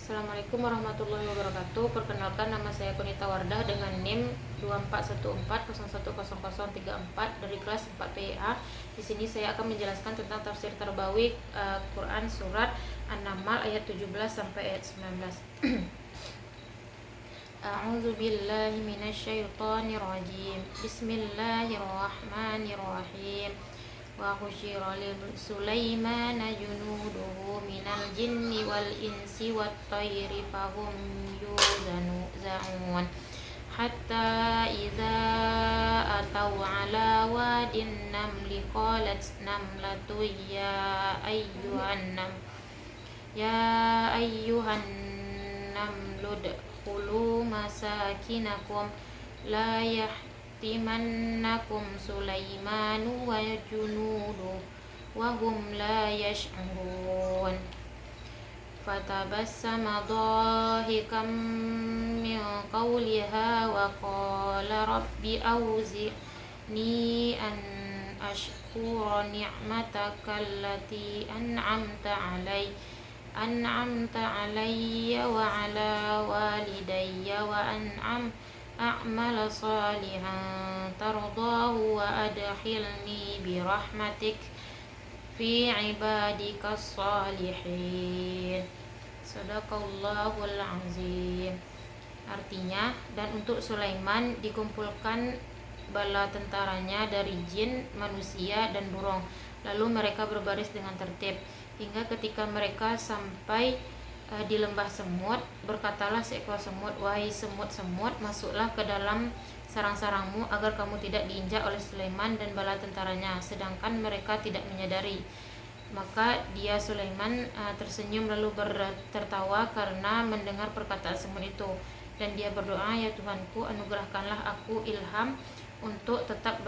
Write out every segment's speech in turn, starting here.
Assalamualaikum warahmatullahi wabarakatuh. Perkenalkan, nama saya Konita Wardah dengan NIM 2414010034 dari kelas 4 PIA. Di sini saya akan menjelaskan tentang tafsir Tarbawi Quran surat An-Naml ayat 17 sampai ayat 19. A'udzu billahi minasyaitonir rajim. Bismillahirrahmanirrahim. Wa husyira li Sulaimana junuduhu minal jinni wal insi wat tayri fahum yuzanun hatta idza atau ala wadin namli qalat namlatu ya ayyuhan namlu dkhulu masakinakum la yahtimannakum Sulaimanu wa junudu wa hum la yash'urun. Fatabassama dhahikan min qawliha wa qala rabbi awzi'ni an ashkura ni'mataka allati an'amta alayya wa ala walidayya wa a'mala salihan tardahu wa adkhilni birahmatik fi ibadikas salihin. Sadaqallahul azim. Artinya, dan untuk Sulaiman dikumpulkan bala tentaranya dari jin, manusia, dan burung. Lalu mereka berbaris dengan tertib hingga ketika mereka sampai di lembah semut, berkatalah seekor semut, wahai semut-semut, masuklah ke dalam sarang-sarangmu agar kamu tidak diinjak oleh Sulaiman dan bala tentaranya, sedangkan mereka tidak menyadari. Maka dia Sulaiman tersenyum lalu tertawa karena mendengar perkataan semut itu, dan dia berdoa, ya Tuhanku, anugerahkanlah aku ilham untuk tetap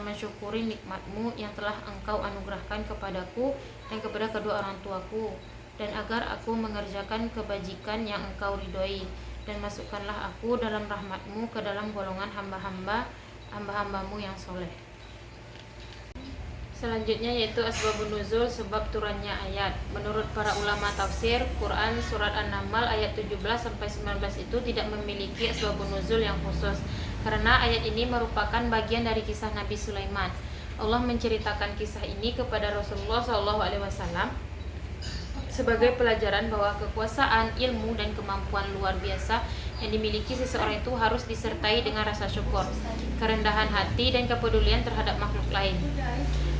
mensyukuri nikmatmu yang telah engkau anugerahkan kepadaku dan kepada kedua orang tuaku, dan agar aku mengerjakan kebajikan yang engkau ridhoi, dan masukkanlah aku dalam rahmatmu ke dalam golongan hamba-hambamu yang soleh. Selanjutnya yaitu asbabun nuzul, sebab turunnya ayat. Menurut para ulama tafsir, Quran surat An-Naml ayat 17 sampai 19 itu tidak memiliki asbabun nuzul yang khusus, karena ayat ini merupakan bagian dari kisah Nabi Sulaiman. Allah menceritakan kisah ini kepada Rasulullah SAW sebagai pelajaran bahwa kekuasaan, ilmu, dan kemampuan luar biasa yang dimiliki seseorang itu harus disertai dengan rasa syukur, kerendahan hati, dan kepedulian terhadap makhluk lain.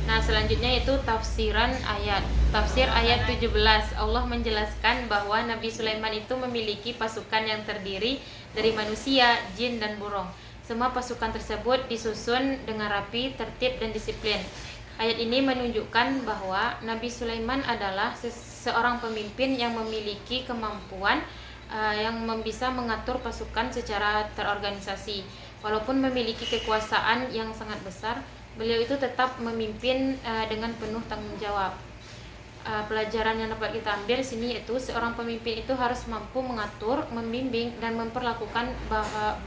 Nah, selanjutnya yaitu tafsiran ayat. Tafsir ayat 17, Allah menjelaskan bahwa Nabi Sulaiman itu memiliki pasukan yang terdiri dari manusia, jin, dan burung. Semua pasukan tersebut disusun dengan rapi, tertib, dan disiplin. Ayat ini menunjukkan bahwa Nabi Sulaiman adalah seorang pemimpin yang memiliki kemampuan yang bisa mengatur pasukan secara terorganisasi. Walaupun memiliki kekuasaan yang sangat besar, beliau itu tetap memimpin dengan penuh tanggung jawab. Pelajaran yang dapat kita ambil di sini yaitu seorang pemimpin itu harus mampu mengatur, membimbing, dan memperlakukan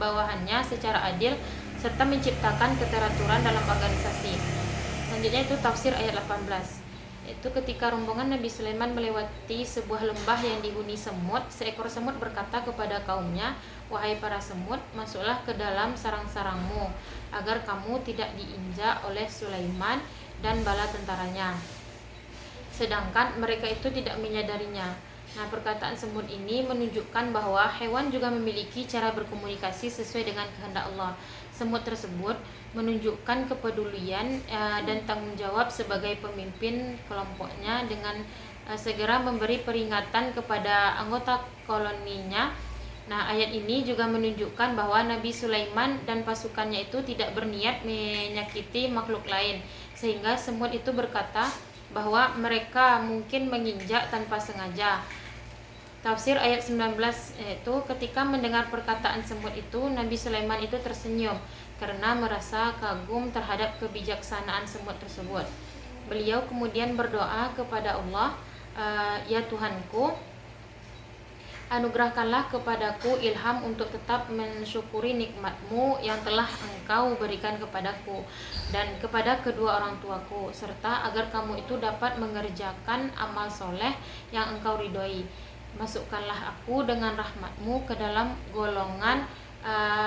bawahannya secara adil serta menciptakan keteraturan dalam organisasi. Selanjutnya itu tafsir ayat 18. Itu ketika rombongan Nabi Sulaiman melewati sebuah lembah yang dihuni semut, seekor semut berkata kepada kaumnya, wahai para semut, masuklah ke dalam sarang-sarangmu agar kamu tidak diinjak oleh Sulaiman dan bala tentaranya, sedangkan mereka itu tidak menyadarinya. Nah, perkataan semut ini menunjukkan bahwa hewan juga memiliki cara berkomunikasi sesuai dengan kehendak Allah. Semut tersebut menunjukkan kepedulian dan tanggung jawab sebagai pemimpin kelompoknya dengan segera memberi peringatan kepada anggota koloninya. Nah, ayat ini juga menunjukkan bahwa Nabi Sulaiman dan pasukannya itu tidak berniat menyakiti makhluk lain, sehingga semut itu berkata bahwa mereka mungkin menginjak tanpa sengaja. Tafsir ayat 19 yaitu ketika mendengar perkataan semut itu, Nabi Sulaiman itu tersenyum karena merasa kagum terhadap kebijaksanaan semut tersebut. Beliau kemudian berdoa kepada Allah, ya Tuhanku, anugerahkanlah kepadaku ilham untuk tetap mensyukuri nikmat-Mu yang telah Engkau berikan kepadaku dan kepada kedua orang tuaku, serta agar kamu itu dapat mengerjakan amal soleh yang Engkau ridhoi. masukkanlah aku dengan rahmatmu ke dalam golongan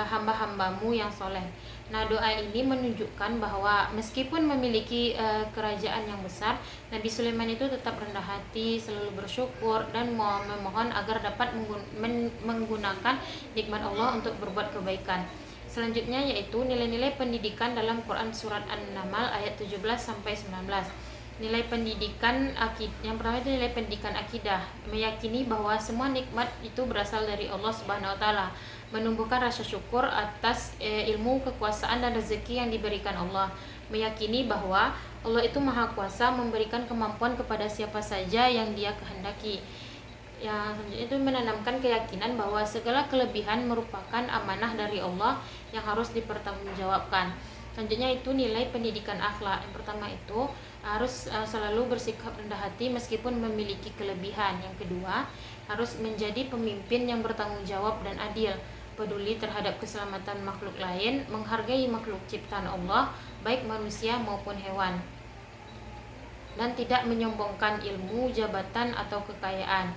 hamba-hambamu yang soleh. Nah, doa ini menunjukkan bahwa meskipun memiliki kerajaan yang besar, Nabi Sulaiman itu tetap rendah hati, selalu bersyukur dan memohon agar dapat menggunakan nikmat Allah untuk berbuat kebaikan. Selanjutnya yaitu nilai-nilai pendidikan dalam Quran surat An-Naml ayat 17 sampai 19. Nilai pendidikan yang pertama itu nilai pendidikan akidah, meyakini bahwa semua nikmat itu berasal dari Allah Subhanahu wa taala, menumbuhkan rasa syukur atas ilmu, kekuasaan dan rezeki yang diberikan Allah, meyakini bahwa Allah itu maha kuasa memberikan kemampuan kepada siapa saja yang Dia kehendaki. Yang selanjutnya itu menanamkan keyakinan bahwa segala kelebihan merupakan amanah dari Allah yang harus dipertanggungjawabkan. Selanjutnya itu nilai pendidikan akhlak. Yang pertama itu harus selalu bersikap rendah hati meskipun memiliki kelebihan. Yang kedua, harus menjadi pemimpin yang bertanggung jawab dan adil, peduli terhadap keselamatan makhluk lain, menghargai makhluk ciptaan Allah, baik manusia maupun hewan, dan tidak menyombongkan ilmu, jabatan, atau kekayaan.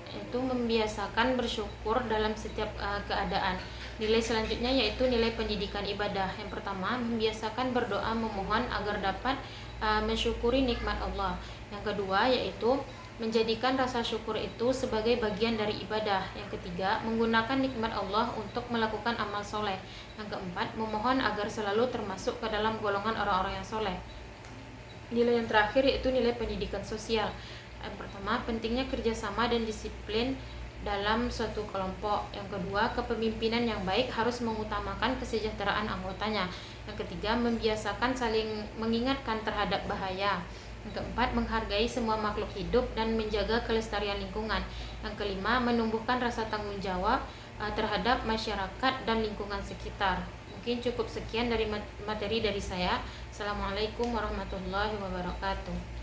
Itu membiasakan bersyukur dalam setiap keadaan. Nilai selanjutnya yaitu nilai pendidikan ibadah. Yang pertama, membiasakan berdoa memohon agar dapat mensyukuri nikmat Allah. Yang kedua yaitu menjadikan rasa syukur itu sebagai bagian dari ibadah. Yang ketiga, menggunakan nikmat Allah untuk melakukan amal soleh. Yang keempat, memohon agar selalu termasuk ke dalam golongan orang-orang yang soleh. Nilai yang terakhir yaitu nilai pendidikan sosial. Yang pertama, pentingnya kerjasama dan disiplin dalam suatu kelompok. Yang kedua, kepemimpinan yang baik harus mengutamakan kesejahteraan anggotanya. Yang ketiga, membiasakan saling mengingatkan terhadap bahaya. Yang keempat, menghargai semua makhluk hidup dan menjaga kelestarian lingkungan. Yang kelima, menumbuhkan rasa tanggung jawab terhadap masyarakat dan lingkungan sekitar. Mungkin cukup sekian dari materi dari saya. Assalamualaikum warahmatullahi wabarakatuh.